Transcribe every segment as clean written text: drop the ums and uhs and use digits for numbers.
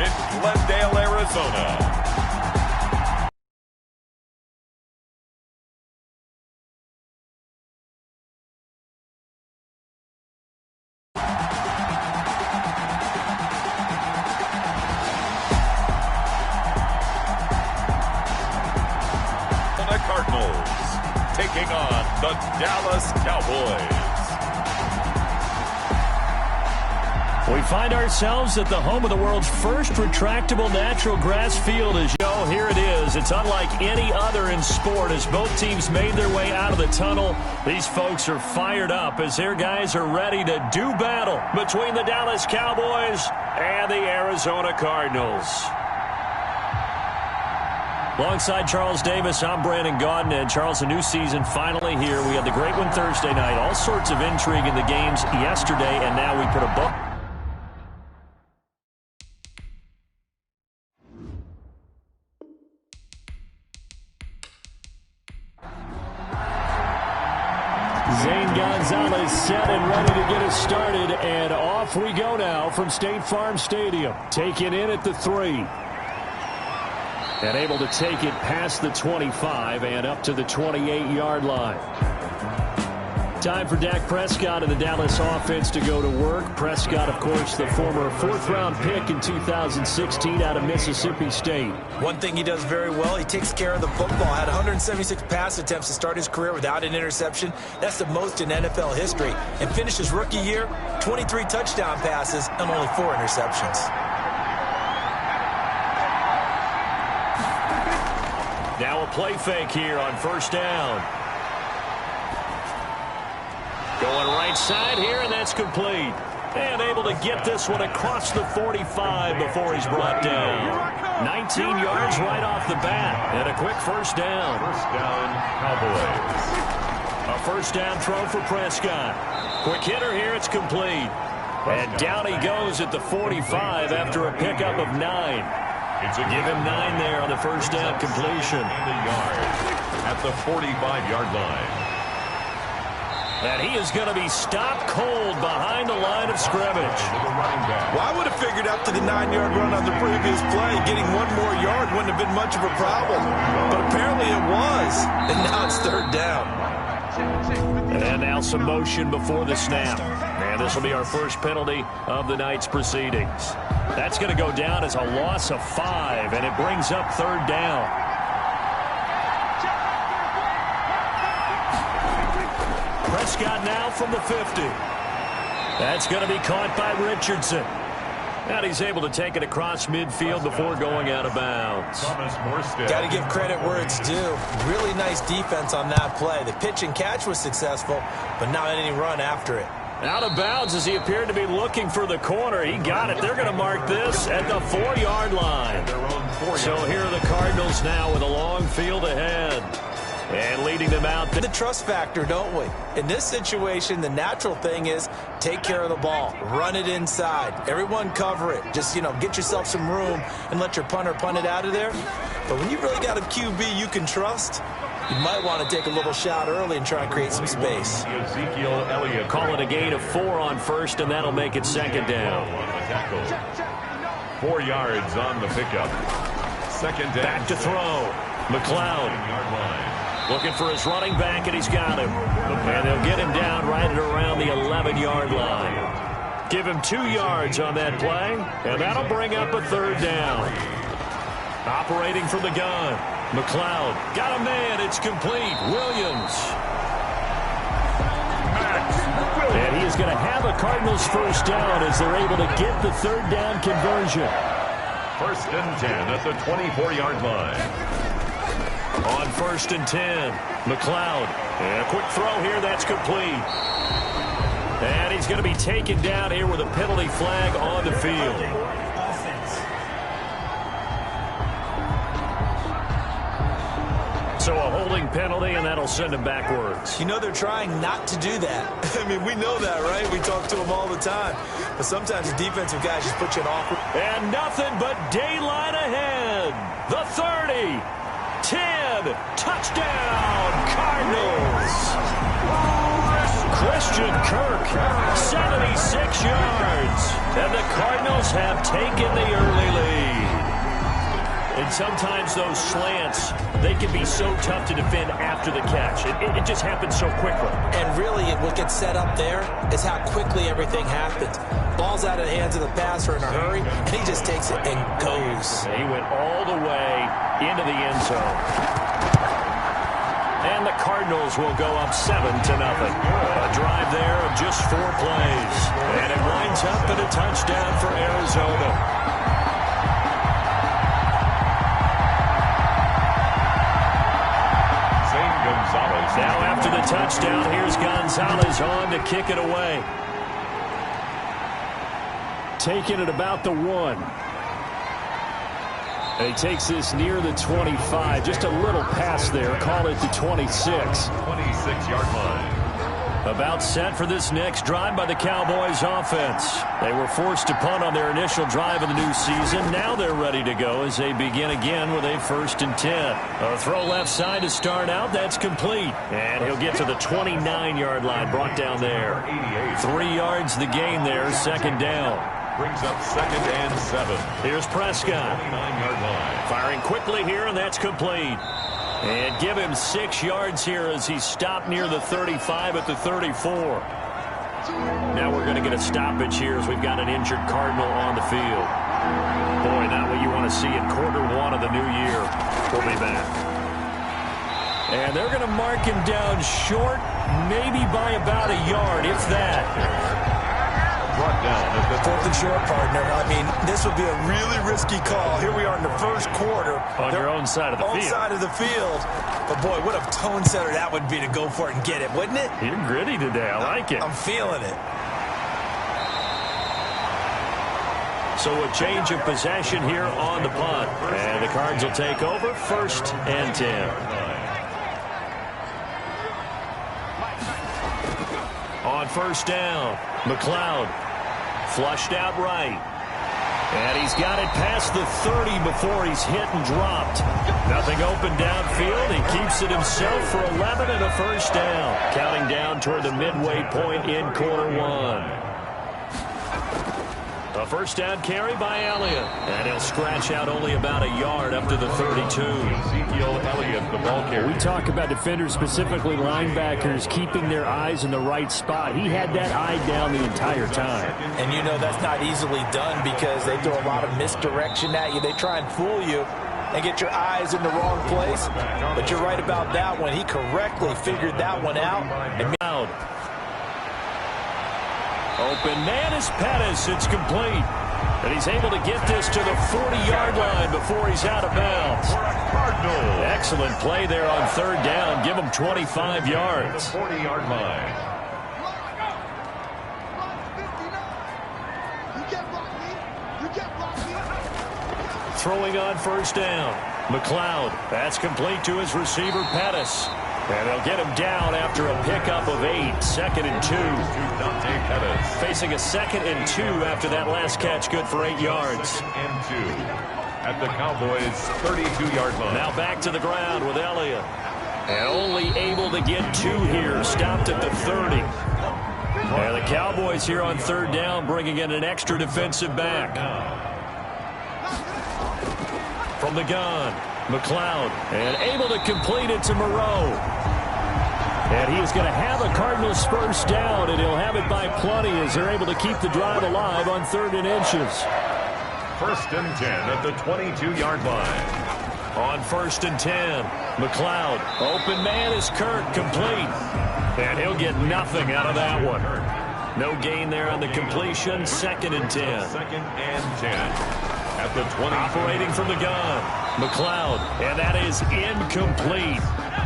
in Glendale, Arizona. The Cardinals taking on the Dallas Cowboys. We find ourselves at the home of the world's first retractable natural grass field. As you know, here it is. It's unlike any other in sport as both teams made their way out of the tunnel. These folks are fired up as their guys are ready to do battle between the Dallas Cowboys and the Arizona Cardinals. Alongside Charles Davis, I'm Brandon Gaudin. And Charles, a new season finally here. We had the great one Thursday night. All sorts of intrigue in the games yesterday, and now we put a book. Zane Gonzalez set and ready to get us started, and off we go now from State Farm Stadium. Taken in at the 3. And able to take it past the 25 and up to the 28-yard line. Time for Dak Prescott and the Dallas offense to go to work. Prescott, of course, the former 4th-round pick in 2016 out of Mississippi State. One thing he does very well, he takes care of the football. Had 176 pass attempts to start his career without an interception. That's the most in NFL history. And finished his rookie year, 23 touchdown passes and only 4 interceptions. Now a play fake here on first down. Going right side here, and that's complete. And able to get this one across the 45 before he's brought down. 19 yards right off the bat, and a quick first down. First down, Cowboys. A first down throw for Prescott. Quick hitter here, it's complete. And down he goes at the 45 after a pickup of 9. Give him 9 there on the first down completion. At the 45-yard line. And he is going to be stopped cold behind the line of scrimmage. Well, I would have figured up to the 9-yard run on the previous play. Getting 1 more yard wouldn't have been much of a problem. But apparently it was. And now it's 3rd down. And now some motion before the snap. And this will be our first penalty of the night's proceedings. That's going to go down as a loss of 5, and it brings up 3rd down. Prescott now from the 50. That's going to be caught by Richardson. And he's able to take it across midfield before going out of bounds. Got to give credit where it's due. Really nice defense on that play. The pitch and catch was successful, but not any run after it. Out of bounds as he appeared to be looking for the corner. He got it. They're going to mark this at the 4-yard line. So here are the Cardinals now with a long field ahead. And leading them out. The trust factor, don't we? In this situation, the natural thing is take care of the ball. Run it inside. Everyone cover it. Just, get yourself some room and let your punter punt it out of there. But when you really got a QB you can trust, you might want to take a little shot early and try and create some space. Ezekiel Elliott. Call it a gain of 4 on first, and that'll make it 2nd down. 4 yards on the pickup. 2nd down. Back to throw. McLeod. Looking for his running back, and he's got him. And they'll get him down right at around the 11-yard line. Give him 2 yards on that play, and that'll bring up a 3rd down. Operating from the gun. McLeod got a man. It's complete. Williams. And he is going to have a Cardinals first down as they're able to get the 3rd down conversion. 1st and 10 at the 24-yard line. On 1st and 10, McLeod. And a quick throw here, that's complete. And he's going to be taken down here with a penalty flag on the field. So a holding penalty, and that'll send him backwards. They're trying not to do that. I mean, we know that, right? We talk to them all the time. But sometimes the defensive guys just put you in awkward. And nothing but daylight ahead. The 30. 10, touchdown, Cardinals. Christian Kirk, 76 yards. And the Cardinals have taken the early lead. And sometimes those slants, they can be so tough to defend after the catch. It just happens so quickly. And really, what gets set up there is how quickly everything happens. Ball's out of the hands of the passer in a hurry, and he just takes it and goes. He went all the way into the end zone. And the Cardinals will go up 7-0. A drive there of just 4 plays. And it winds up in a touchdown for Arizona. Now after the touchdown, here's Gonzalez on to kick it away. Taking it about the 1. And he takes this near the 25. Just a little pass there. Call it the 26. 26-yard line. About set for this next drive by the Cowboys offense. They were forced to punt on their initial drive of the new season. Now they're ready to go as they begin again with a 1st and 10. A throw left side to start out. That's complete. And he'll get to the 29-yard line. Brought down there. 3 yards the gain there. 2nd down. Brings up 2nd and 7. Here's Prescott. 29-yard line. Firing quickly here, and that's complete. And give him 6 yards here as he stopped near the 35 at the 34. Now we're going to get a stoppage here as we've got an injured Cardinal on the field. Boy, not what you want to see in Q1 of the new year. We'll be back. And they're going to mark him down short, maybe by about a yard, if that. Brought down at the 4th and short, partner. I mean, this would be a really risky call. Here we are in the 1st quarter. On your own side of the field. Side of the field. But, boy, what a tone setter that would be to go for it and get it, wouldn't it? You're gritty today. I like it. I'm feeling it. So a change of possession here on the punt. And the Cards will take over 1st and 10. On 1st down, McLeod flushed out right. And he's got it past the 30 before he's hit and dropped. Nothing open downfield. He keeps it himself for 11 and a 1st down. Counting down toward the midway point in Q1. A 1st down carry by Elliott. And he'll scratch out only about a yard up to the 32. Ezekiel Elliott, the ball carrier. We talk about defenders, specifically linebackers, keeping their eyes in the right spot. He had that eye down the entire time. And you know that's not easily done because they throw a lot of misdirection at you. They try and fool you and get your eyes in the wrong place. But you're right about that one. He correctly figured that one out. And open man is Pettis. It's complete. And he's able to get this to the 40-yard line before he's out of bounds. Excellent play there on 3rd down. Give him 25 yards. 40-yard line. Throwing on 1st down. McLeod. That's complete to his receiver, Pettis. And they'll get him down after a pickup of 8. 2nd and 2. Facing a 2nd and 2 after that last catch. Good for 8 yards. 2nd and 2 at the Cowboys' 32-yard line. Now back to the ground with Elliott. And only able to get 2 here. Stopped at the 30. And the Cowboys here on 3rd down bringing in an extra defensive back. From the gun, McLeod. And able to complete it to Moreau. And he is going to have a Cardinals 1st down, and he'll have it by plenty as they're able to keep the drive alive on 3rd and inches. 1st and 10 at the 22-yard line. On 1st and 10, McLeod. Open man is Kirk, complete. And he'll get nothing out of that one. No gain there on the completion. 2nd and 10. 2nd and 10 at the 20. Operating from the gun, McLeod. And that is incomplete.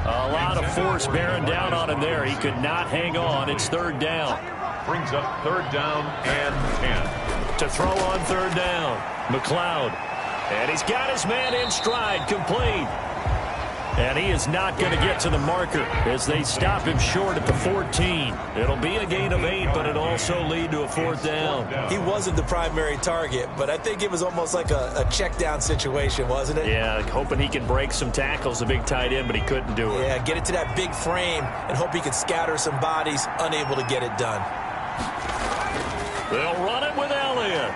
A lot of force bearing down on him there. He could not hang on. It's 3rd down. Brings up 3rd down and 10. To throw on 3rd down, McLeod. And he's got his man in stride, complete. And he is not going to get to the marker as they stop him short at the 14. It'll be a gain of 8, but it'll also lead to a 4th down. He wasn't the primary target, but I think it was almost like a check down situation, wasn't it? Yeah, hoping he can break some tackles, the big tight end, but he couldn't do it. Yeah, get it to that big frame and hope he can scatter some bodies, unable to get it done. They'll run it with Elliott.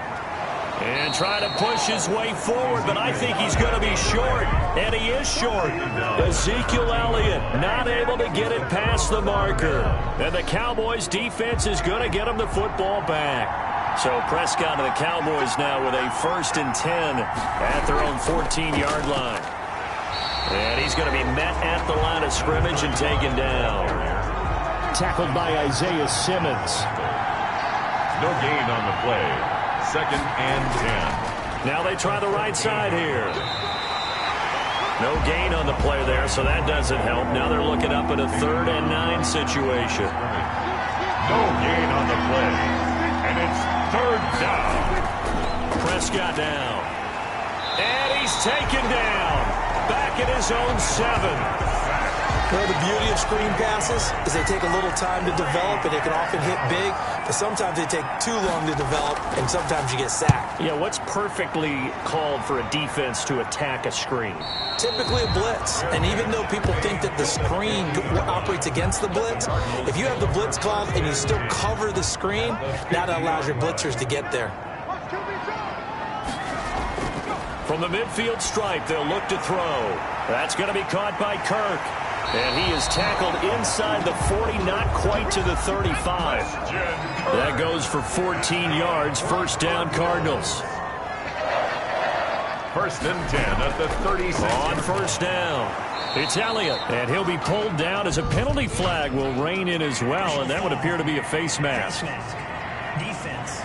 And try to push his way forward, but I think he's going to be short. And he is short. Ezekiel Elliott not able to get it past the marker. And the Cowboys defense is going to get him the football back. So Prescott and the Cowboys now with a 1st and 10 at their own 14-yard line. And he's going to be met at the line of scrimmage and taken down. Tackled by Isaiah Simmons. No gain on the play. 2nd and 10. Now they try the right side here. No gain on the play there, so that doesn't help. Now they're looking up at a 3rd and 9 situation. No gain on the play. And it's 3rd down. Prescott down. And he's taken down. Back at his own 7. Well, the beauty of screen passes is they take a little time to develop, and they can often hit big, but sometimes they take too long to develop, and sometimes you get sacked. Yeah, what's perfectly called for a defense to attack a screen? Typically a blitz, and even though people think that the screen operates against the blitz, if you have the blitz called and you still cover the screen, that allows your blitzers to get there. From the midfield stripe, they'll look to throw. That's going to be caught by Kirk. And he is tackled inside the 40, not quite to the 35. That goes for 14 yards, 1st down Cardinals. 1st and 10 at the 36. On 1st down, it's Elliott. And he'll be pulled down as a penalty flag will rein in as well, and that would appear to be a face mask. Defense.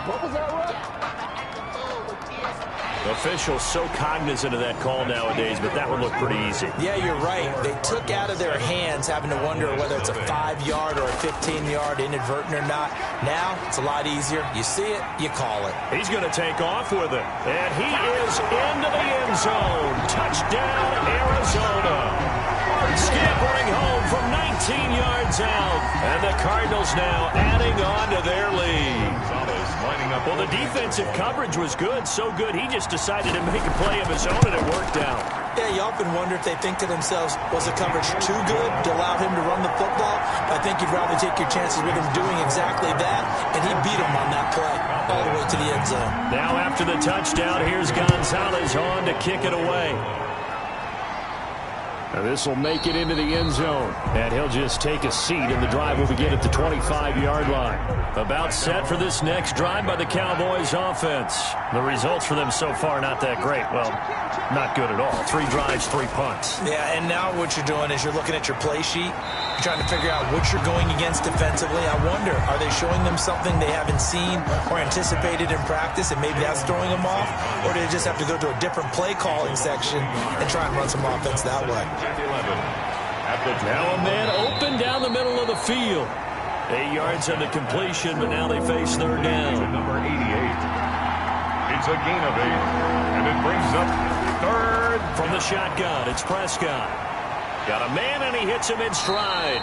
What was that, Rook? Officials so cognizant of that call nowadays, but that would look pretty easy. Yeah, you're right. They took out of their hands having to wonder whether it's a 5-yard or a 15-yard inadvertent or not. Now, it's a lot easier. You see it, you call it. He's going to take off with it. And he is into the end zone. Touchdown, Arizona. Scampering home from 19 yards out. And the Cardinals now adding on to their lead. Well, the defensive coverage was good, so good he just decided to make a play of his own, and it worked out. Yeah, you often wonder if they think to themselves, was the coverage too good to allow him to run the football? I think you'd rather take your chances with him doing exactly that, and he beat him on that play all the way to the end zone. Now after the touchdown, here's Gonzalez on to kick it away. Now this will make it into the end zone, and he'll just take a seat, and the drive will begin at the 25-yard line. About set for this next drive by the Cowboys offense. The results for them so far not that great. Well, not good at all. 3 drives, 3 punts. Yeah, and now what you're doing is you're looking at your play sheet. You're trying to figure out what you're going against defensively. I wonder, are they showing them something they haven't seen or anticipated in practice, and maybe that's throwing them off? Or do they just have to go to a different play calling section and try and run some offense that way? Now a man open down the middle of the field. 8 yards on the completion, but now they face 3rd down. Number 88. It's a gain of 8, and it brings up 3rd. From the shotgun, it's Prescott. Got a man, and he hits him in stride.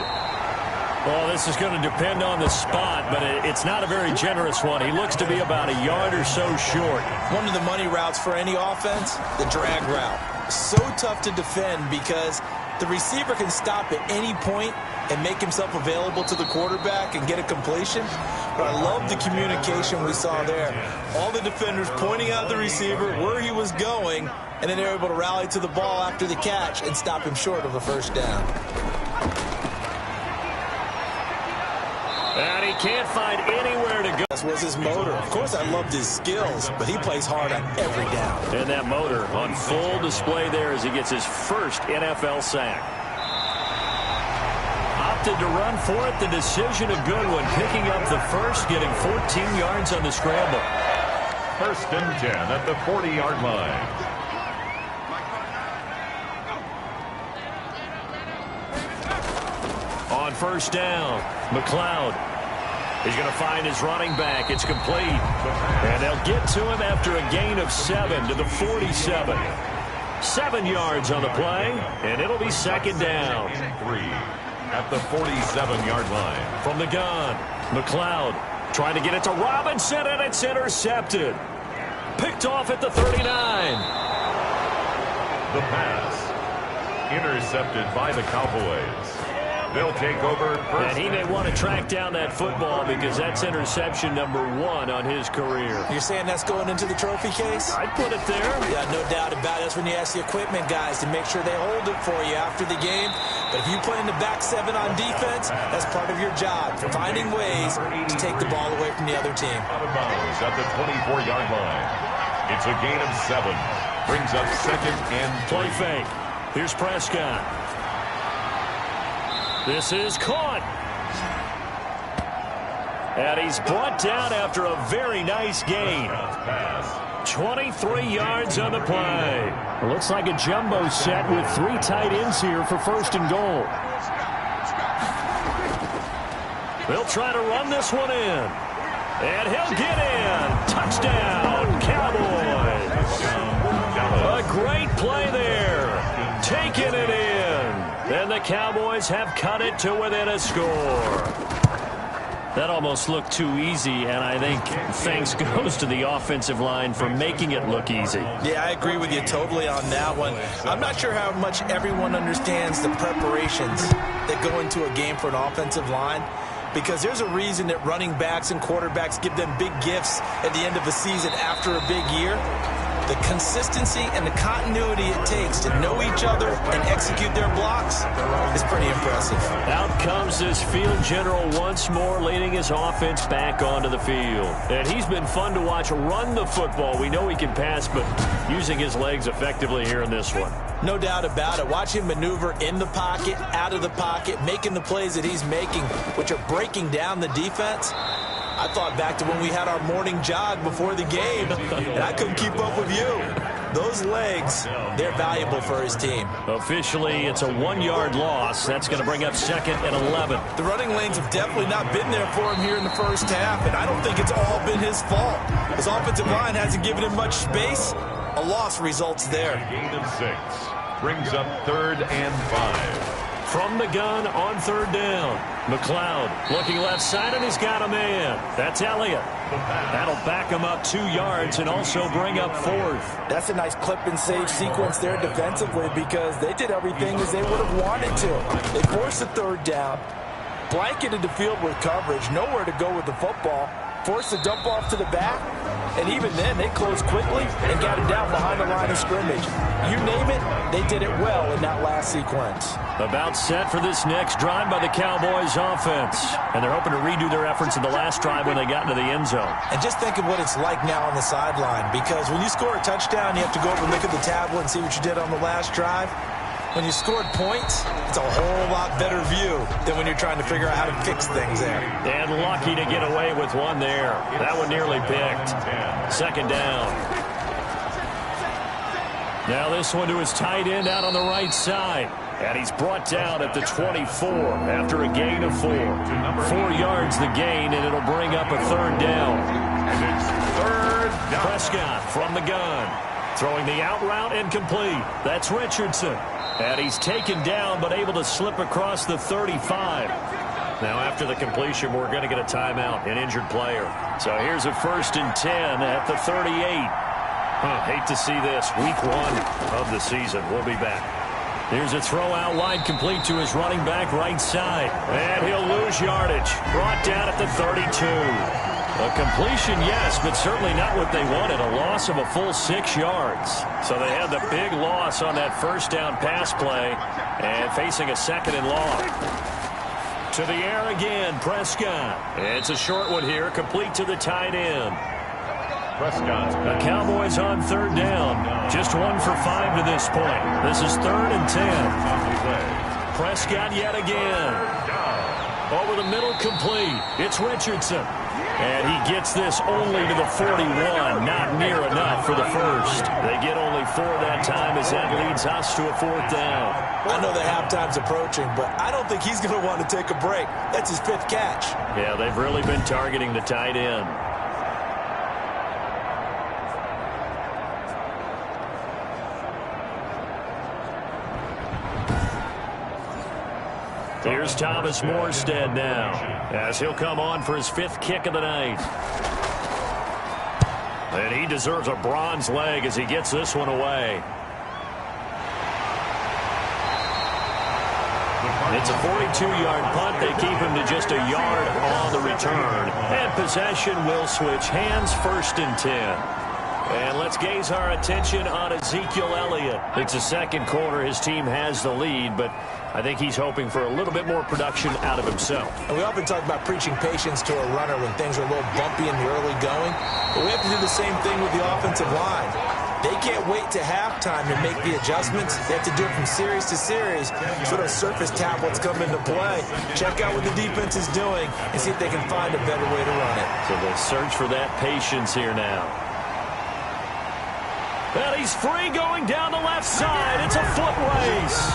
Well, this is going to depend on the spot, but it's not a very generous one. He looks to be about a yard or so short. One of the money routes for any offense, the drag route. So tough to defend because the receiver can stop at any point and make himself available to the quarterback and get a completion. But I love the communication we saw there. All the defenders pointing out the receiver, where he was going, and then they're able to rally to the ball after the catch and stop him short of a 1st down. And he can't find anywhere to go. This was his motor. Of course, I loved his skills, but he plays hard on every down. And that motor on full display there as he gets his 1st NFL sack. Opted to run for it. The decision a good one. Picking up the 1st, getting 14 yards on the scramble. 1st and 10 at the 40-yard line. On 1st down, McLeod. He's going to find his running back. It's complete. And they'll get to him after a gain of 7 to the 47. 7 yards on the play, and it'll be 2nd down. 3 at the 47-yard line. From the gun, McLeod trying to get it to Robinson, and it's intercepted. Picked off at the 39. The pass intercepted by the Cowboys. They'll take over first. And he may want to track down that football because that's interception number 1 on his career. You're saying that's going into the trophy case? I'd put it there. Yeah, no doubt about it. That's when you ask the equipment guys to make sure they hold it for you after the game. But if you play in the back 7 on defense, that's part of your job, finding ways to take the ball away from the other team. Out of bounds at the 24-yard line. It's a gain of 7. Brings up 2nd and 3. Play fake. Here's Prescott. This is caught. And he's brought down after a very nice gain. 23 yards on the play. It looks like a jumbo set with 3 tight ends here for 1st and goal. They'll try to run this one in. And he'll get in. Touchdown, Cowboys. A great play there. Taking it in. And the Cowboys have cut it to within a score. That almost looked too easy, and I think thanks goes to the offensive line for making it look easy. Yeah, I agree with you totally on that one. I'm not sure how much everyone understands the preparations that go into a game for an offensive line, because there's a reason that running backs and quarterbacks give them big gifts at the end of the season after a big year. The consistency and the continuity it takes to know each other and execute their blocks is pretty impressive. Out comes this field general once more, leading his offense back onto the field. And he's been fun to watch run the football. We know he can pass, but using his legs effectively here in this one. No doubt about it. Watch him maneuver in the pocket, out of the pocket, making the plays that he's making, which are breaking down the defense. I thought back to when we had our morning jog before the game, and I couldn't keep up with you. Those legs, they're valuable for his team. Officially, it's a 1-yard loss. That's going to bring up 2nd and 11. The running lanes have definitely not been there for him here in the first half, and I don't think it's all been his fault. His offensive line hasn't given him much space. A loss results there. Gain of 6. Brings up 3rd and 5. From the gun on 3rd down. McLeod looking left side, and he's got a man. That's Elliott. That'll back him up 2 yards and also bring up 4th. That's a nice clip and save sequence there defensively, because they did everything as they would have wanted to. They forced the 3rd down, blanketed the field with coverage, nowhere to go with the football, forced the dump off to the back, and even then they closed quickly and got it down behind the line of scrimmage. You name it, they did it well in that last sequence. About set for this next drive by the Cowboys offense. And they're hoping to redo their efforts in the last drive when they got into the end zone. And just think of what it's like now on the sideline, because when you score a touchdown, you have to go over and look at the tablet and see what you did on the last drive. When you scored points, it's a whole lot better view than when you're trying to figure out how to fix things there. And lucky to get away with one there. That one nearly picked. 2nd down. Now this one to his tight end out on the right side. And he's brought down at the 24 after a gain of 4. 4 yards the gain, and it'll bring up a 3rd down. And it's 3rd down. Prescott from the gun. Throwing the out route incomplete. That's Richardson. And he's taken down but able to slip across the 35. Now after the completion, we're going to get a timeout, an injured player. So here's a 1st and 10 at the 38. Hate to see this. Week 1 of the season. We'll be back. Here's a throw out wide complete to his running back right side. And he'll lose yardage. Brought down at the 32. A completion, yes, but certainly not what they wanted. A loss of a full 6 yards. So they had the big loss on that 1st down pass play and facing a 2nd and long. To the air again, Prescott. It's a short one here, complete to the tight end. Prescott. The Cowboys on 3rd down. Just 1 for 5 to this point. This is 3rd and 10. Prescott yet again. Over the middle, complete. It's Richardson. And he gets this only to the 41. Not near enough for the 1st. They get only 4 that time as that leads us to a 4th down. I know the halftime's approaching, but I don't think he's going to want to take a break. That's his 5th catch. Yeah, they've really been targeting the tight end. Here's Thomas Morstead now, as he'll come on for his 5th kick of the night. And he deserves a bronze leg as he gets this one away. The It's a 42-yard punt. They keep him to just a yard on the return. And possession will switch hands, 1st and 10. And let's gaze our attention on Ezekiel Elliott. It's the second quarter. His team has the lead, but I think he's hoping for a little bit more production out of himself. And we often talk about preaching patience to a runner when things are a little bumpy in the early going. But we have to do the same thing with the offensive line. They can't wait to halftime to make the adjustments. They have to do it from series to series. So those surface tablets come into play. Check out what the defense is doing and see if they can find a better way to run it. So they'll search for that patience here now. Well, he's free going down the left side. It's a foot race.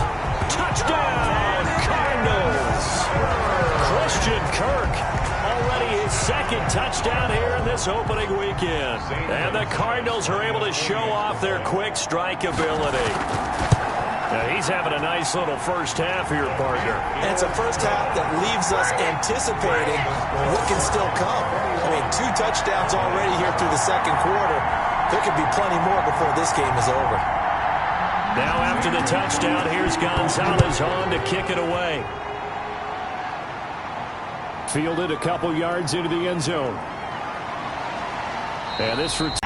Touchdown, Cardinals. Christian Kirk, already his second touchdown here in this opening weekend. And the Cardinals are able to show off their quick strike ability. Now, he's having a nice little first half here, partner. And it's a first half that leaves us anticipating what can still come. I mean, 2 touchdowns already here through the second quarter. There could be plenty more before this game is over. Now after the touchdown, here's Gonzalez on to kick it away. Fielded a couple yards into the end zone. And this return.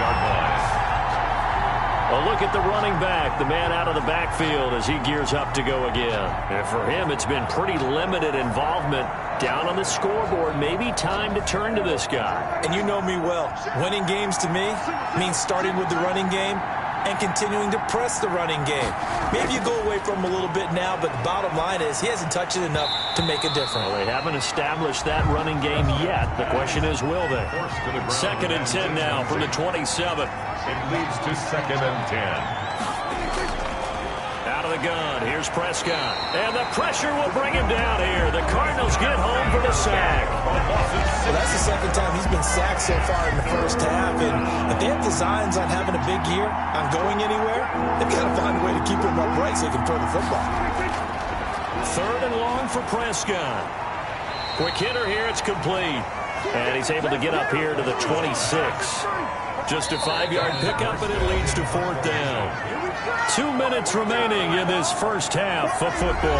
A look at the running back, the man out of the backfield as he gears up to go again. And for him, it's been pretty limited involvement down on the scoreboard. Maybe time to turn to this guy. And you know me well. Winning games to me means starting with the running game and continuing to press the running game. Maybe you go away from him a little bit now, but the bottom line is he hasn't touched it enough to make a difference. Well, they haven't established that running game yet. The question is, will they? 2nd and 10 now from the 27. It leads to 2nd and 10. Out of the gun, here's Prescott. And the pressure will bring him down here. The Cardinals get home for the sack. Well, that's the second time he's been sacked so far in the first half. And if they have designs on having a big year, on going anywhere, they've got to find a way to keep him upright so he can throw the football. 3rd and long for Prescott. Quick hitter here, it's complete. And he's able to get up here to the 26. Just a 5-yard pickup, and it leads to 4th down. 2 minutes remaining in this first half of football.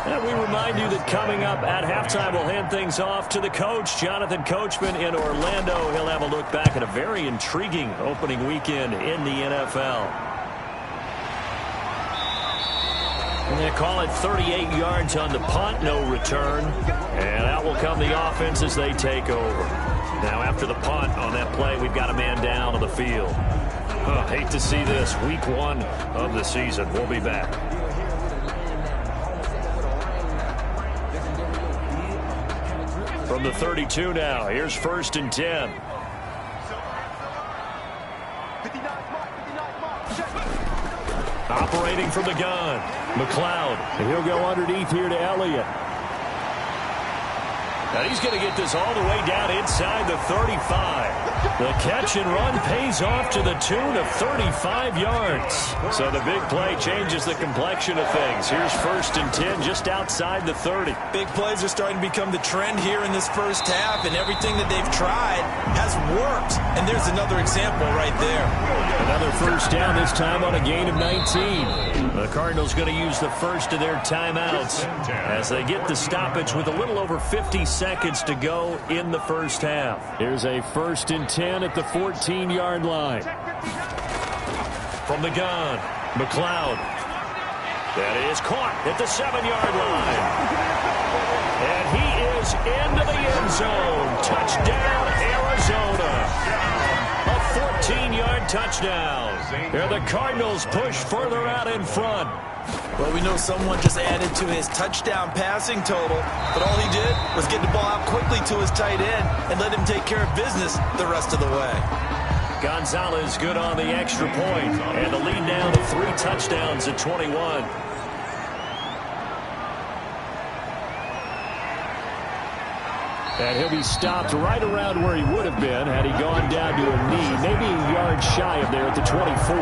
And we remind you that coming up at halftime, we'll hand things off to the coach, Jonathan Coachman in Orlando. He'll have a look back at a very intriguing opening weekend in the NFL. And they call it 38 yards on the punt, no return. And out will come the offense as they take over. Now after the punt on that play, we've got a man down on the field. Hate to see this. Week 1 of the season. We'll be back. From the 32 now, here's 1st and 10. Operating from the gun, McLeod. And he'll go underneath here to Elliott. Now he's going to get this all the way down inside the 35. The catch and run pays off to the tune of 35 yards. So the big play changes the complexion of things. Here's 1st and 10 just outside the 30. Big plays are starting to become the trend here in this first half, and everything that they've tried has worked. And there's another example right there. Another first down, this time on a gain of 19. The Cardinals going to use the first of their timeouts as they get the stoppage with a little over 50 seconds to go in the first half. Here's a 1st and 10 at the 14-yard line. From the gun, McLeod. That is caught at the 7-yard line. And he is into the end zone. Touchdown, Arizona. A 14-yard touchdown. Here the Cardinals push further out in front. Well, we know someone just added to his touchdown passing total, but all he did was get the ball out quickly to his tight end and let him take care of business the rest of the way. Gonzalez good on the extra point, and the lead down to 3 touchdowns at 21. And he'll be stopped right around where he would have been had he gone down to a knee, maybe a yard shy of there at the 24.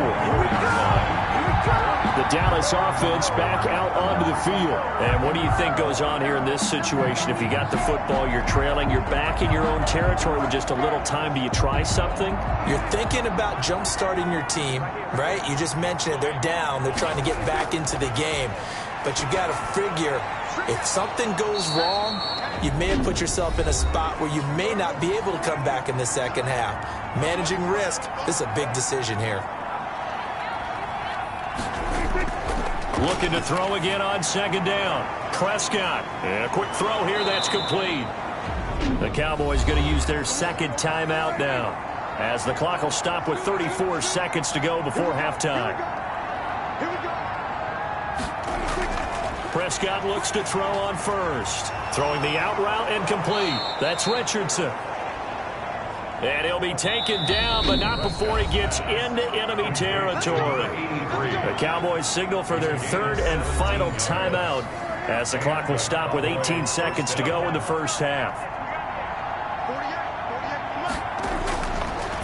The Dallas offense back out onto the field. And what do you think goes on here in this situation? If you got the football, you're trailing, you're back in your own territory with just a little time. Do you try something? You're thinking about jump-starting your team, right? You just mentioned it. They're down. They're trying to get back into the game. but you got to figure if something goes wrong, you may have put yourself in a spot where you may not be able to come back in the second half. Managing risk, this is a big decision here. Looking to throw again on second down. Prescott. And a quick throw here. That's complete. The Cowboys going to use their second timeout now, as the clock will stop with 34 seconds to go before halftime. Prescott looks to throw on first. Throwing the out route and complete. That's Richardson. And he'll be taken down, but not before he gets into enemy territory. The Cowboys signal for their third and final timeout, as the clock will stop with 18 seconds to go in the first half.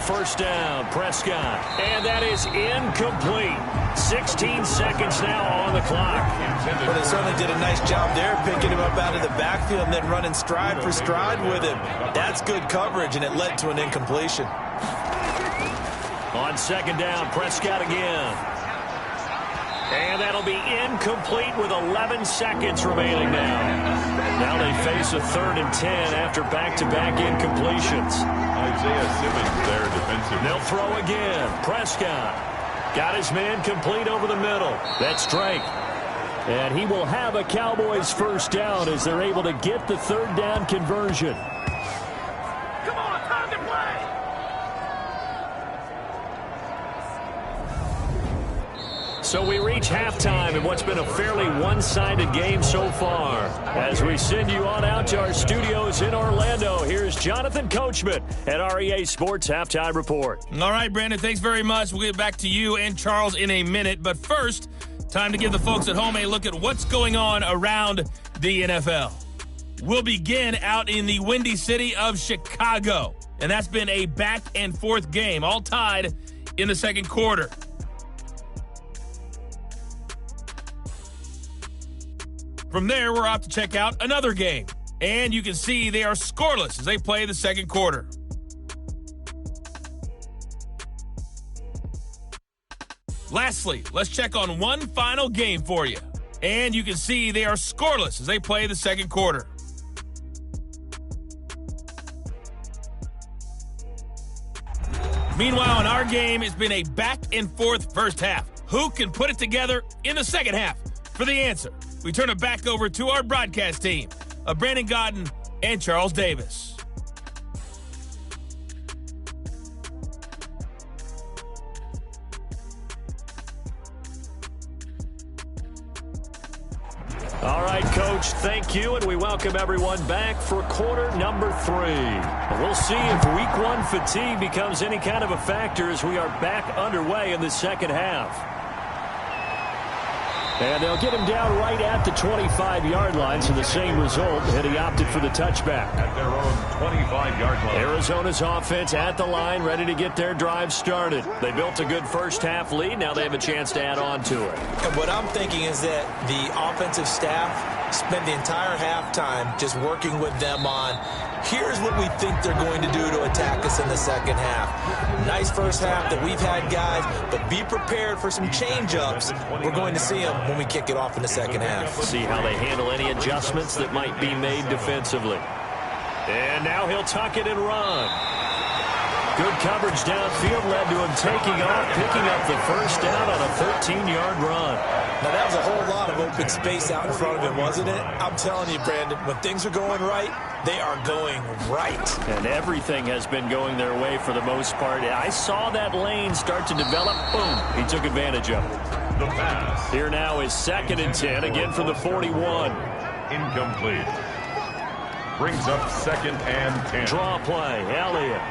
First down, Prescott. And that is incomplete. 16 seconds now on the clock. Well, they certainly did a nice job there, picking him up out of the backfield and then running stride for stride with him. That's good coverage, and it led to an incompletion. On second down, Prescott again. And that'll be incomplete with 11 seconds remaining now. Now they face a 3rd and 10 after back-to-back incompletions. Isaiah Simmons there defensive. They'll throw again. Prescott got his man complete over the middle. That's Drake. And he will have a Cowboys first down as they're able to get the third down conversion. Come on, time to play! So we reach halftime in what's been a fairly one-sided game so far. As we send you on out to our studios in Orlando, here's Jonathan Coachman at REA Sports Halftime Report. All right, Brandon, thanks very much. We'll get back to you and Charles in a minute. But first, time to give the folks at home a look at what's going on around the NFL. We'll begin out in the windy city of Chicago. And that's been a back-and-forth game, all tied in the second quarter. From there, we're off to check out another game. And you can see they are scoreless as they play the second quarter. Lastly, let's check on one final game for you. And you can see they are scoreless as they play the second quarter. Meanwhile, in our game, it's been a back-and-forth first half. Who can put it together in the second half? For the answer, we turn it back over to our broadcast team of Brandon Godden and Charles Davis. All right, Coach, thank you, and we welcome everyone back for quarter number 3. We'll see if week 1 fatigue becomes any kind of a factor as we are back underway in the second half. And they'll get him down right at the 25-yard line, so the same result, and he opted for the touchback. At their own 25-yard line. Arizona's offense at the line, ready to get their drive started. They built a good first-half lead. Now they have a chance to add on to it. And what I'm thinking is that the offensive staff spent the entire halftime just working with them on, here's what we think they're going to do to attack us in the second half. Nice first half that we've had, guys, but be prepared for some change-ups. We're going to see them when we kick it off in the second half. See how they handle any adjustmsts that might be made defensively. And now he'll tuck it and run. Good coverage downfield led to him taking off, picking up the first down on a 13-yard run. Now, that was a whole lot of open space out in front of him, wasn't it? I'm telling you, Brandon, when things are going right, they are going right. And everything has been going their way for the most part. I saw that lane start to develop. Boom. He took advantage of it. The pass. Here now is 2nd and 10, again from the 41. Incomplete. Brings up 2nd and 10. Draw play, Elliott.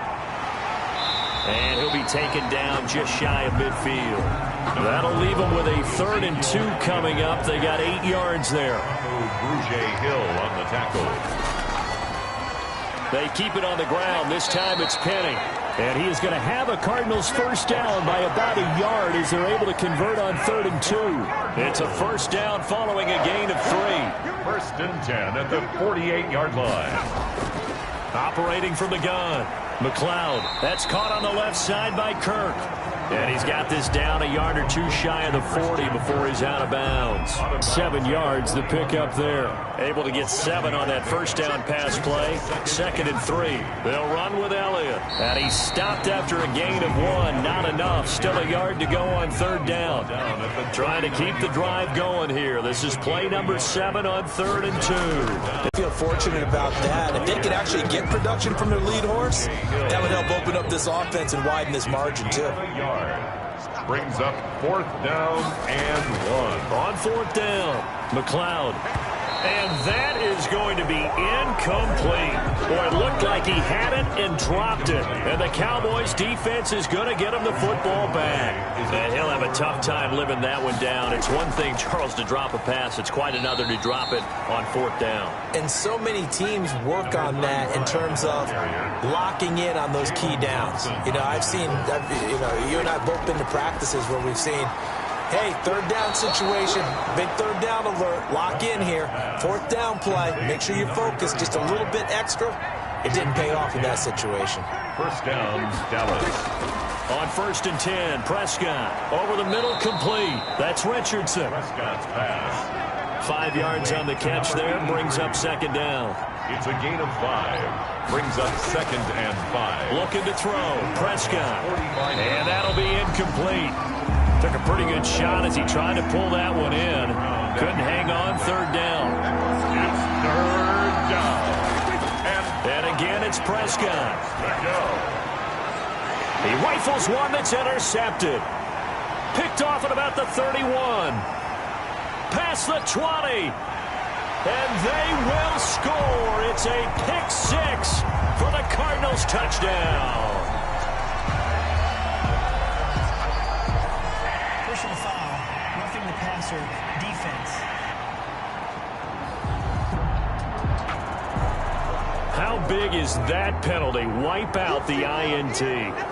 And he'll be taken down just shy of midfield. That'll leave them with a 3rd and 2 coming up. They got 8 yards there. Bruce Hill on the tackle. They keep it on the ground. This time it's Penny. And he is going to have a Cardinals first down by about a yard as they're able to convert on 3rd and 2. It's a first down following a gain of 3. 1st and 10 at the 48-yard line. Operating from the gun. McLeod. That's caught on the left side by Kirk. And he's got this down a yard or two shy of the 40 before he's out of bounds. 7 yards, the pickup there. Able to get 7 on that first down pass play. 2nd and 3. They'll run with Elliott. And he stopped after a gain of 1. Not enough. Still a yard to go on 3rd down. Trying to keep the drive going here. This is play number 7 on 3rd and 2. I feel fortunate about that. If they could actually get production from their lead horse, that would help open up this offense and widen this margin too. Brings up 4th down and 1. On 4th down, McLeod. And that is going to be incomplete. Boy, it looked like he had it and dropped it. And the Cowboys defense is going to get him the football back. And he'll have a tough time living that one down. It's one thing, Charles, to drop a pass. It's quite another to drop it on 4th down. And so many teams work on that in terms of locking in on those key downs. You know, you and I have both been to practices where we've seen, hey, 3rd down situation, big 3rd down alert, lock in here. 4th down play, make sure you focus just a little bit extra. It didn't pay off in that situation. 1st down, Dallas. On 1st and 10, Prescott over the middle, complete. That's Richardson. Prescott's pass. 5 yards on the catch there, brings up 2nd down. It's a gain of 5. Brings up 2nd and 5. Looking to throw, Prescott. And that'll be incomplete. Took a pretty good shot as he tried to pull that one in. Couldn't hang on. 3rd down. It's 3rd down. And again, it's Prescott. He rifles one that's intercepted. Picked off at about the 31. Past the 20. And they will score. It's a pick 6 for the Cardinals touchdown. Personal foul, roughing the passer, defense. How big is that penalty? Wipe out the INT.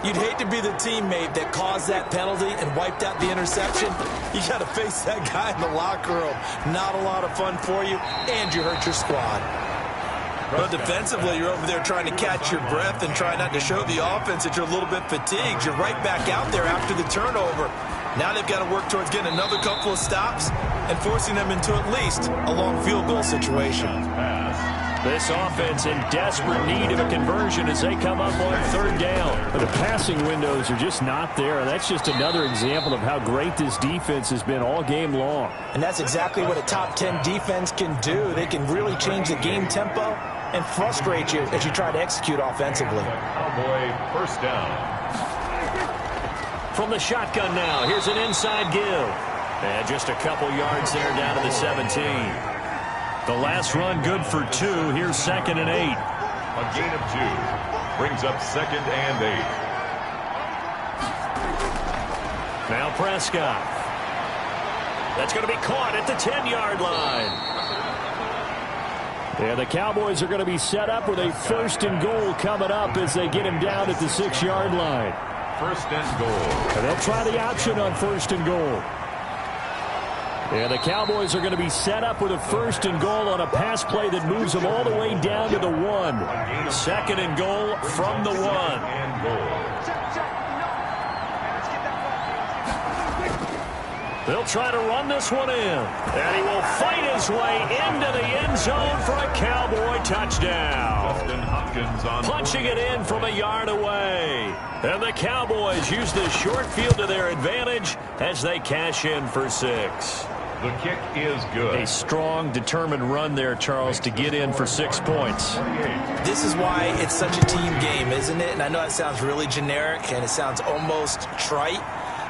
You'd hate to be the teammate that caused that penalty and wiped out the interception. You got to face that guy in the locker room. Not a lot of fun for you, and you hurt your squad. But defensively, you're over there trying to catch your breath and try not to show the offense that you're a little bit fatigued. You're right back out there after the turnover. Now they've got to work towards getting another couple of stops and forcing them into at least a long field goal situation. This offense in desperate need of a conversion as they come up on 3rd down. But the passing windows are just not there. That's just another example of how great this defense has been all game long. And that's exactly what a top 10 defense can do. They can really change the game tempo and frustrate you as you try to execute offensively. Cowboy 1st down. From the shotgun now, here's an inside give. And just a couple yards there down to the 17. The last run good for 2. Here's 2nd and 8. A gain of 2. Brings up 2nd and 8. Now Prescott. That's going to be caught at the 10-yard line. And the Cowboys are going to be set up with a 1st and goal coming up as they get him down at the 6-yard line. 1st and goal. And they'll try the option on 1st and goal. And the Cowboys are going to be set up with a 1st and goal on a pass play that moves them all the way down to the 1. 2nd and goal from the 1. And goal. They'll try to run this one in. And he will fight his way into the end zone for a Cowboy touchdown. Justin Hopkins on punching it in from a yard away. And the Cowboys use the short field to their advantage as they cash in for 6. The kick is good. A strong, determined run there, Charles, to get in for 6 points. This is why it's such a team game, isn't it? And I know it sounds really generic and it sounds almost trite,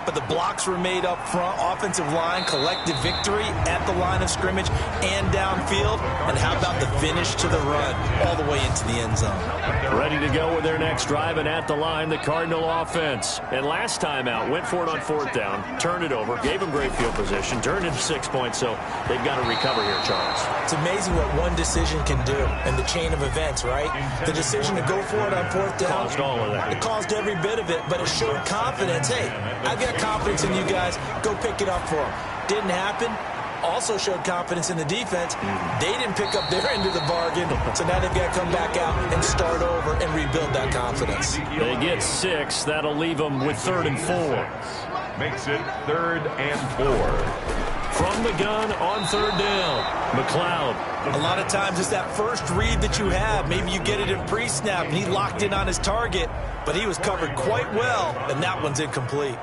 but the blocks were made up front, offensive line, collective victory at the line of scrimmage and downfield. And how about the finish to the run all the way into the end zone? Ready to go with their next drive, and at the line, the Cardinal offense. And last time out, went for it on 4th down, turned it over, gave them great field position, turned into 6 points, so they've got to recover here, Charles. It's amazing what one decision can do in the chain of events, right? The decision to go for it on 4th down. Caused all of that. It caused every bit of it, but it showed confidence. Hey, I've got confidence in you guys. Go pick it up for them. Didn't happen. also showed confidence in the defense. They didn't pick up their end of the bargain, so now they've got to come back out and start over and rebuild that confidence. They get 6. That'll leave them with 3rd and 4. Makes it 3rd and 4. From the gun on 3rd down, McLeod. A lot of times it's that first read that you have. Maybe you get it in pre-snap, and he locked in on his target, but he was covered quite well, and that one's incomplete.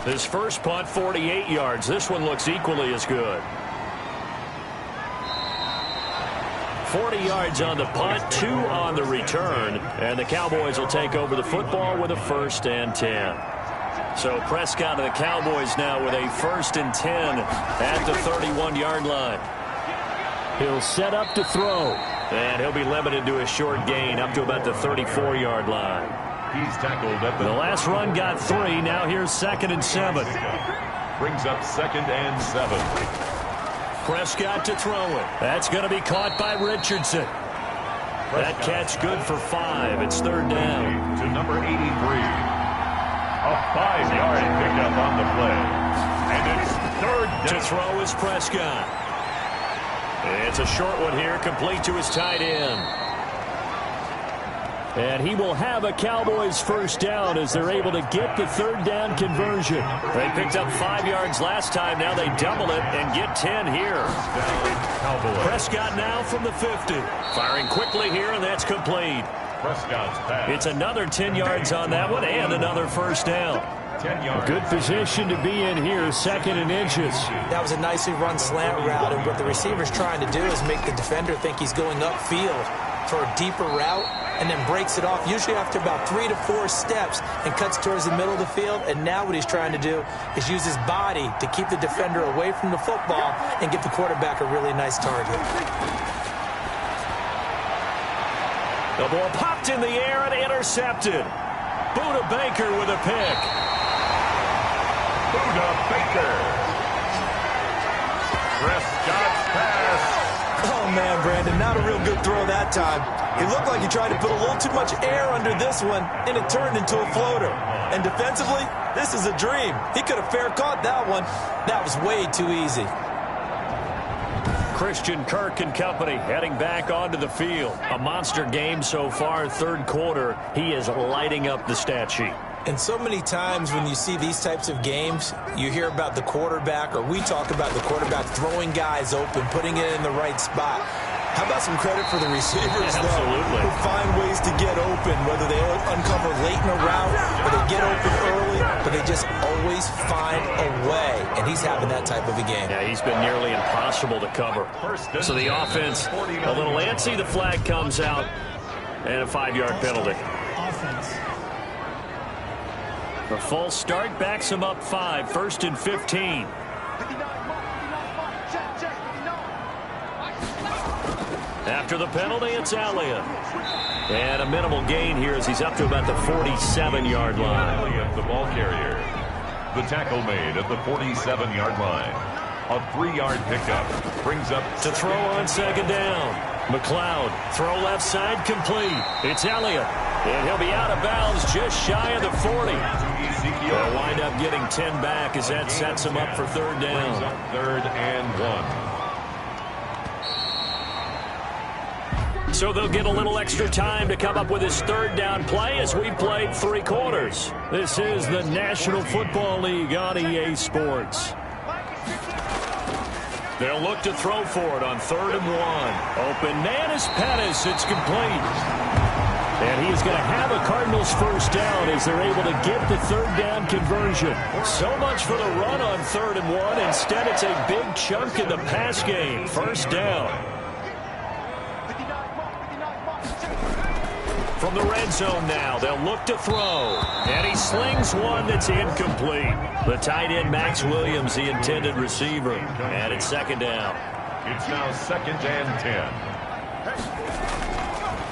His first punt, 48 yards. This one looks equally as good. 40 yards on the punt, 2 on the return, and the Cowboys will take over the football with a 1st and 10. So Prescott and the Cowboys now with a 1st and 10 at the 31-yard line. He'll set up to throw, and he'll be limited to a short gain up to about the 34-yard line. He's tackled at The last run got 3. Now here's 2nd and 7. Brings up 2nd and 7. Prescott to throw it. That's going to be caught by Richardson. That catch good for 5. It's 3rd down. To number 83. A 5-yard pickup on the play. And it's 3rd down. To throw is Prescott. It's a short one here, complete to his tight end. And he will have a Cowboys 1st down as they're able to get the 3rd down conversion. They picked up 5 yards last time. Now they double it and get 10 here. Prescott now from the 50. Firing quickly here, and that's complete. Prescott's pass. It's another 10 yards on that one and another 1st down. 10 yards. Good position to be in here, 2nd and inches. That was a nicely run slant route, and what the receiver's trying to do is make the defender think he's going upfield for a deeper route, and then breaks it off, usually after about 3 to 4 steps, and cuts towards the middle of the field. And now what he's trying to do is use his body to keep the defender away from the football and give the quarterback a really nice target. The ball popped in the air and intercepted. Buda Baker with a pick. Buda Baker. Prescott's pass. Oh, man, Brandon, not a real good throw that time. It looked like he tried to put a little too much air under this one, and it turned into a floater. And defensively, this is a dream. He could have fair caught that one. That was way too easy. Christian Kirk and company heading back onto the field. A monster game so far, 3rd quarter. He is lighting up the stat sheet. And so many times when you see these types of games, you hear about the quarterback, or we talk about the quarterback throwing guys open, putting it in the right spot. How about some credit for the receivers, though, who find ways to get open, whether they uncover late in a route or they get open early, but they just always find a way. And he's having that type of a game. Yeah, he's been nearly impossible to cover. So the offense, a little antsy. The flag comes out, and a 5-yard penalty. Offense. The false start backs him up 5, 1st and 15. After the penalty, it's Elliott. And a minimal gain here as he's up to about the 47-yard line. Elliott, the ball carrier. The tackle made at the 47-yard line. A 3-yard pickup brings up to throw on 2nd down. McLeod, throw left side, complete. It's Elliott. And he'll be out of bounds just shy of the 40. They'll wind up getting 10 back as that sets him up for 3rd down. 3rd and 1. So they'll get a little extra time to come up with his 3rd down play as we played 3 quarters. This is the National Football League on EA Sports. They'll look to throw for it on 3rd and 1. Open man is Pettis. It's complete. And he's going to have a Cardinals 1st down as they're able to get the 3rd down conversion. So much for the run on 3rd and 1. Instead, it's a big chunk in the pass game. 1st down. From the red zone now, they'll look to throw. And he slings one that's incomplete. The tight end, Max Williams, the intended receiver. And it's 2nd down. It's now 2nd and 10.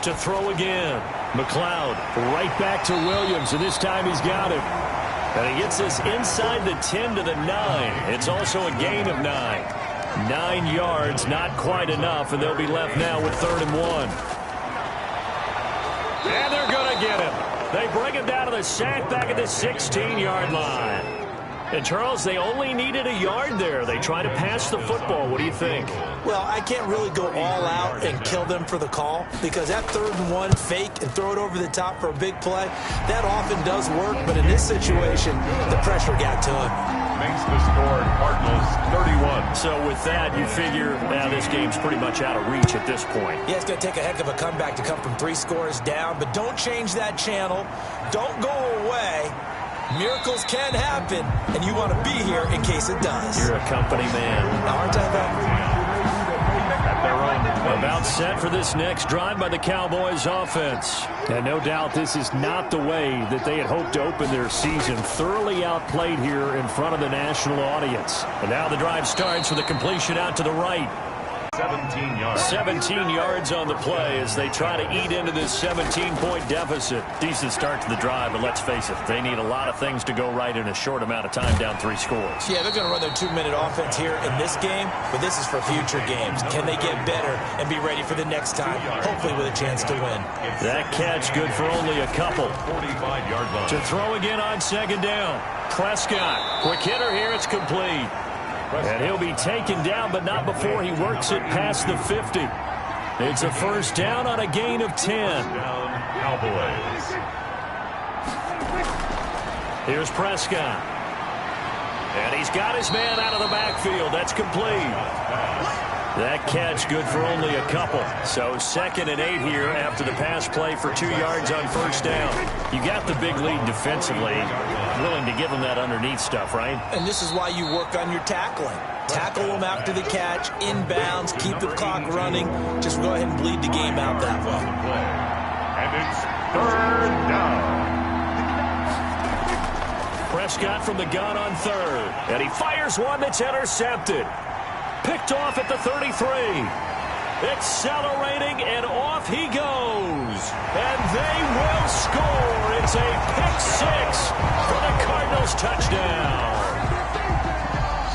To throw again. McLeod right back to Williams, and this time he's got him. And he gets this inside the 10 to the 9. It's also a gain of 9. 9 yards, not quite enough, and they'll be left now with 3rd and 1. And they're going to get him. They bring him down to the sack back at the 16-yard line. And, Charles, they only needed a yard there. They tried to pass the football. What do you think? Well, I can't really go all out and kill them for the call because that 3rd and 1 fake and throw it over the top for a big play, that often does work. But in this situation, the pressure got to him. Makes the score Cardinals 31. So with that, you figure now this game's pretty much out of reach at this point. Yeah, it's going to take a heck of a comeback to come from 3 scores down, but don't change that channel. Don't go away. Miracles can happen, and you want to be here in case it does. You're a company man. Aren't I, About set for this next drive by the Cowboys offense. And no doubt this is not the way that they had hoped to open their season. Thoroughly outplayed here in front of the national audience. And now the drive starts with a completion out to the right. 17 yards. 17 yards on the play as they try to eat into this 17-point deficit. Decent start to the drive, but let's face it, they need a lot of things to go right in a short amount of time, down 3 scores. Yeah, they're going to run their 2-minute offense here in this game, but this is for future games. Can they get better and be ready for the next time, hopefully with a chance to win? That catch good for only a couple. 45-yard line. To throw again on 2nd down. Prescott, quick hitter here, it's complete. And he'll be taken down, but not before he works it past the 50. It's a 1st down on a gain of 10. Cowboys. Here's Prescott. And he's got his man out of the backfield. That's complete. That catch good for only a couple. So 2nd and 8 here after the pass play for 2 yards on 1st down. You got the big lead defensively. Willing to give them that underneath stuff, right? And this is why you work on your tackling. Tackle them after the catch, inbounds, keep the clock running. Just go ahead and bleed the game out that way. And it's 3rd down. Prescott from the gun on 3rd. And he fires one that's intercepted. Picked off at the 33. Accelerating, and off he goes. And they will score. It's a pick 6 for the Cardinals touchdown.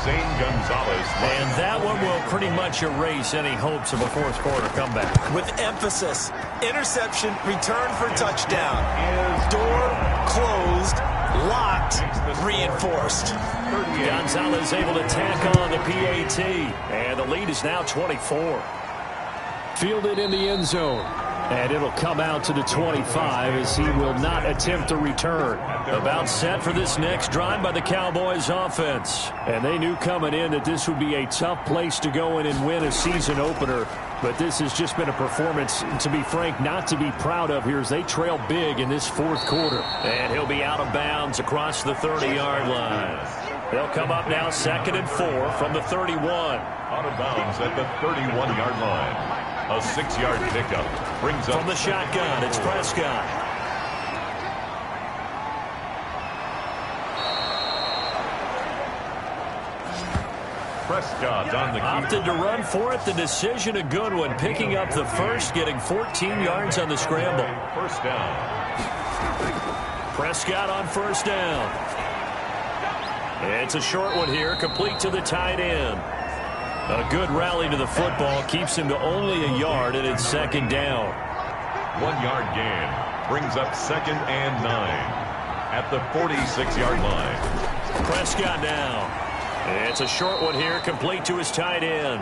Zane Gonzalez. And that one will pretty much erase any hopes of a 4th quarter comeback. With emphasis, interception, return for touchdown. Door closed, locked, reinforced. Gonzalez able to tack on the PAT. And the lead is now 24. Fielded in the end zone. And it'll come out to the 25 as he will not attempt a return. About set for this next drive by the Cowboys offense. And they knew coming in that this would be a tough place to go in and win a season opener. But this has just been a performance, to be frank, not to be proud of here as they trail big in this 4th quarter. And he'll be out of bounds across the 30-yard line. They'll come up now 2nd and 4 from the 31. Out of bounds at the 31-yard line. A 6-yard pickup brings up from the shotgun. It's Prescott. Prescott on the key. Opted to run for it. The decision a good one. Picking up the 1st, getting 14 yards on the scramble. 1st down. Prescott on 1st down. It's a short one here, complete to the tight end. A good rally to the football keeps him to only a yard, and it's 2nd down. 1-yard gain brings up 2nd and 9 at the 46-yard line. Prescott now. It's a short one here, complete to his tight end.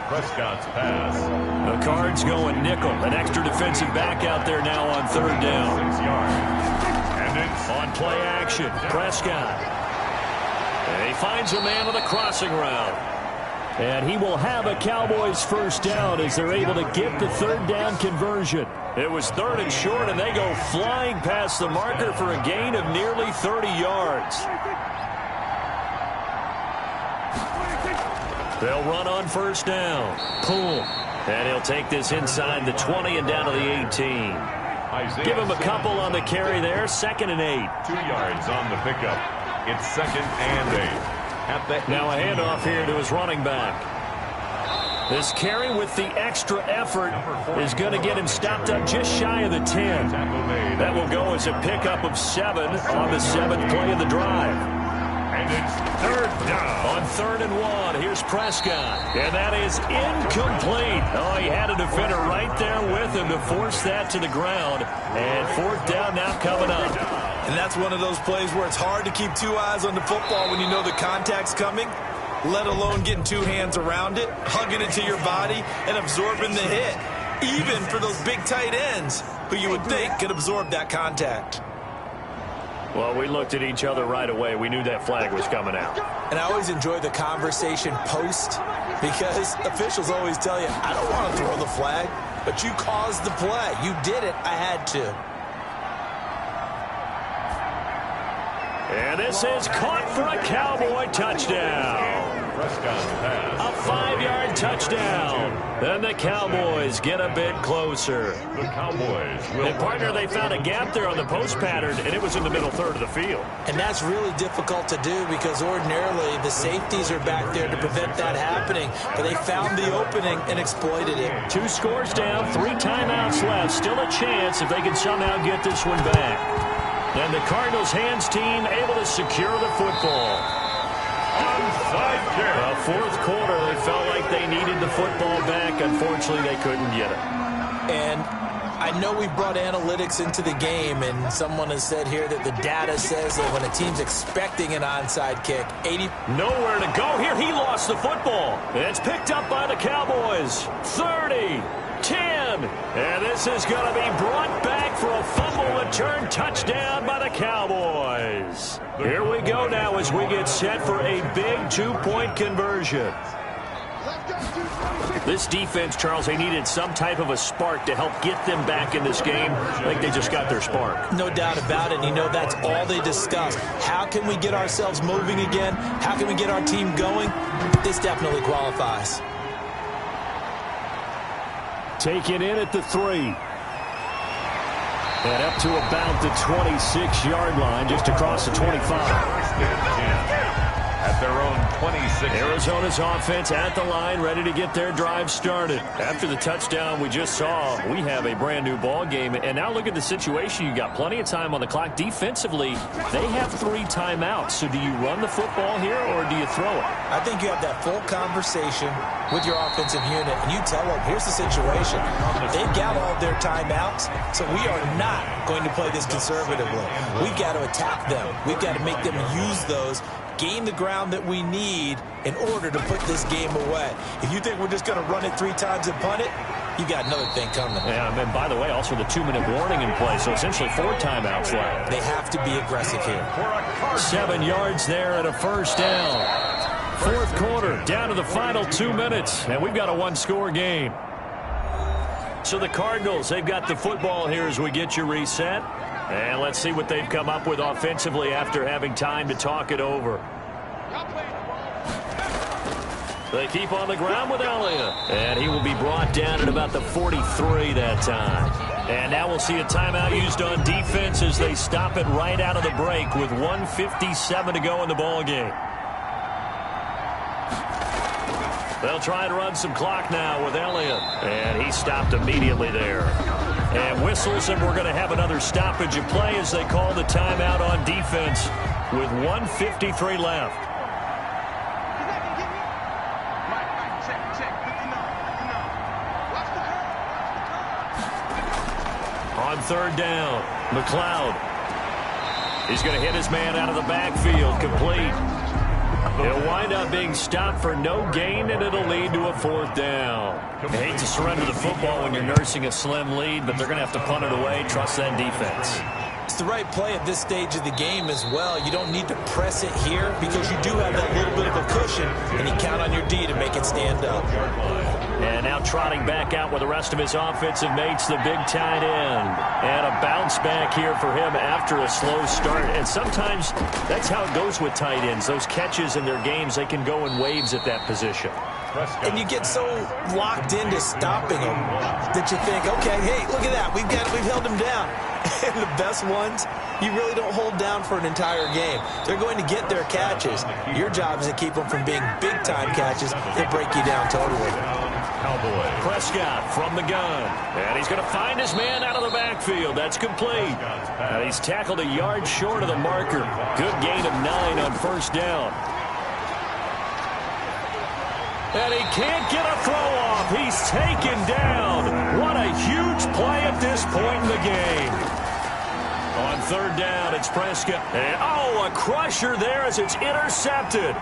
Prescott's pass. The Cards going nickel. An extra defensive back out there now on 3rd down. 6 yards. And it's on play action. Prescott. And he finds a man on the crossing route. And he will have a Cowboys 1st down as they're able to get the 3rd down conversion. It was 3rd and short, and they go flying past the marker for a gain of nearly 30 yards. They'll run on 1st down. Boom. And he'll take this inside the 20 and down to the 18. Give him a couple on the carry there. 2nd and 8. 2 yards on the pickup. It's 2nd and 8. Now a handoff here to his running back. This carry with the extra effort is going to get him stopped up just shy of the 10. That will go as a pickup of 7 on the 7th play of the drive. And it's 3rd down. On 3rd and 1, here's Prescott. And that is incomplete. Oh, he had a defender right there with him to force that to the ground. And 4th down now coming up. And that's one of those plays where it's hard to keep two eyes on the football when you know the contact's coming, let alone getting two hands around it, hugging it to your body, and absorbing the hit, even for those big tight ends who you would think could absorb that contact. Well, we looked at each other right away. We knew that flag was coming out. And I always enjoy the conversation post because officials always tell you, I don't want to throw the flag, but you caused the play. You did it. I had to. And this is caught for a Cowboy touchdown. A 5-yard touchdown. And the Cowboys get a bit closer. The Cowboys will. And partner, they found a gap there on the post pattern, and it was in the middle third of the field. And that's really difficult to do because ordinarily the safeties are back there to prevent that happening. But they found the opening and exploited it. 2 scores down, 3 timeouts left. Still a chance if they can somehow get this one back. And the Cardinals hands team able to secure the football. Onside kick. Fourth quarter, they felt like they needed the football back. Unfortunately, they couldn't get it. And I know we brought analytics into the game, and someone has said here that the data says that when a team's expecting an onside kick, 80... Nowhere to go here. He lost the football. It's picked up by the Cowboys. 30, 10. And this is going to be brought back for a fumble return touchdown by the Cowboys. Here we go now as we get set for a big 2-point conversion. This defense, Charles, they needed some type of a spark to help get them back in this game. I think they just got their spark. No doubt about it. And you know, that's all they discussed. How can we get ourselves moving again? How can we get our team going? This definitely qualifies. Taken in at the 3. And up to about the 26-yard line, just across the 25. At their own 26. Arizona's offense at the line, ready to get their drive started. After the touchdown we just saw, we have a brand-new ball game. And now look at the situation. You got plenty of time on the clock. Defensively, they have 3 timeouts. So do you run the football here or do you throw it? I think you have that full conversation with your offensive unit, and you tell them, here's the situation. They've got all their timeouts, so we are not going to play this conservatively. We've got to attack them. We've got to make them use those, gain the ground that we need in order to put this game away. If you think we're just going to run it 3 times and punt it, you got another thing coming. Yeah, and by the way, also the 2-minute warning in play, so essentially 4 timeouts left. They have to be aggressive here. 7 yards there and a first down. Fourth quarter, down to the final 2 minutes, and we've got a 1-score game. So the Cardinals, they've got the football here as we get you reset. And let's see what they've come up with offensively after having time to talk it over. They keep on the ground with Elliott. And he will be brought down at about the 43 that time. And now we'll see a timeout used on defense as they stop it right out of the break with 1:57 to go in the ball game. They'll try and run some clock now with Elliott. And he stopped immediately there. And whistles, and we're going to have another stoppage of play as they call the timeout on defense with 1:53 left. On third down, McLeod. He's going to hit his man out of the backfield, complete. He'll wind up being stopped for no gain, and it'll lead to a 4th down. I hate to surrender the football when you're nursing a slim lead, but they're going to have to punt it away. Trust that defense. It's the right play at this stage of the game as well. You don't need to press it here because you do have that little bit of a cushion, and you count on your D to make it stand up. And now trotting back out with the rest of his offensive mates, the big tight end. And a bounce back here for him after a slow start. And sometimes that's how it goes with tight ends. Those catches in their games, they can go in waves at that position. And you get so locked into stopping them that you think, okay, hey, look at that. We've held him down. And the best ones, you really don't hold down for an entire game. They're going to get their catches. Your job is to keep them from being big-time catches that break you down totally. Prescott from the gun. And he's going to find his man out of the backfield. That's complete. And he's tackled a yard short of the marker. Good gain of 9 on first down. And he can't get a throw off. He's taken down. What a huge play at this point in the game. On third down, it's Prescott. And, a crusher there as it's intercepted.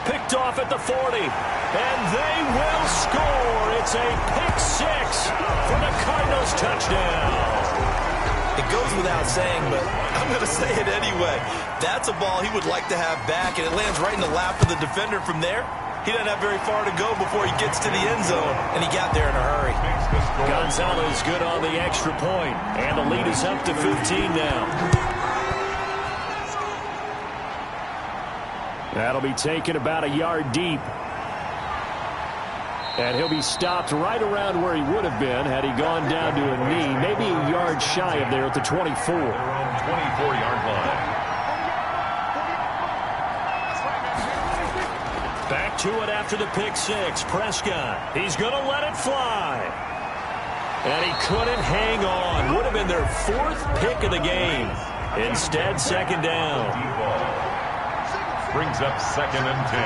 Picked off at the 40. And they will score. It's a pick six for the Cardinals touchdown. It goes without saying, but I'm going to say it anyway. That's a ball he would like to have back, and it lands right in the lap of the defender from there. He doesn't have very far to go before he gets to the end zone, and he got there in a hurry. Gonzalez good on the extra point, and the lead is up to 15 now. That'll be taken about a yard deep. And he'll be stopped right around where he would have been had he gone down to a knee, maybe a yard shy of there at the 24. They're on 24-yard line. Back to it after the pick six. Prescott, he's going to let it fly. And he couldn't hang on. Would have been their fourth pick of the game. Instead, second down. Brings up 2nd and 10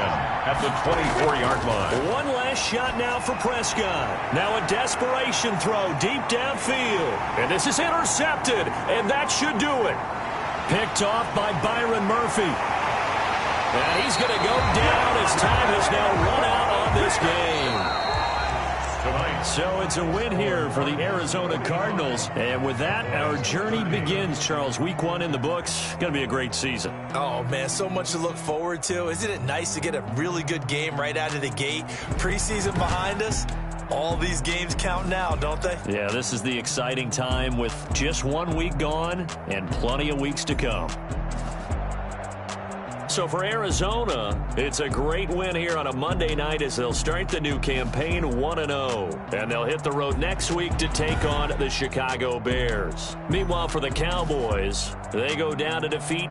at the 24-yard line. One last shot now for Prescott. Now a desperation throw deep downfield. And this is intercepted, and that should do it. Picked off by Byron Murphy. And he's going to go down as time has now run out on this game. So it's a win here for the Arizona Cardinals. And with that, our journey begins, Charles. Week 1 in the books. Going to be a great season. Oh, man, so much to look forward to. Isn't it nice to get a really good game right out of the gate? Preseason behind us. All these games count now, don't they? Yeah, this is the exciting time with just 1 week gone and plenty of weeks to come. So for Arizona, it's a great win here on a Monday night as they'll start the new campaign 1-0. And they'll hit the road next week to take on the Chicago Bears. Meanwhile, for the Cowboys, they go down to defeat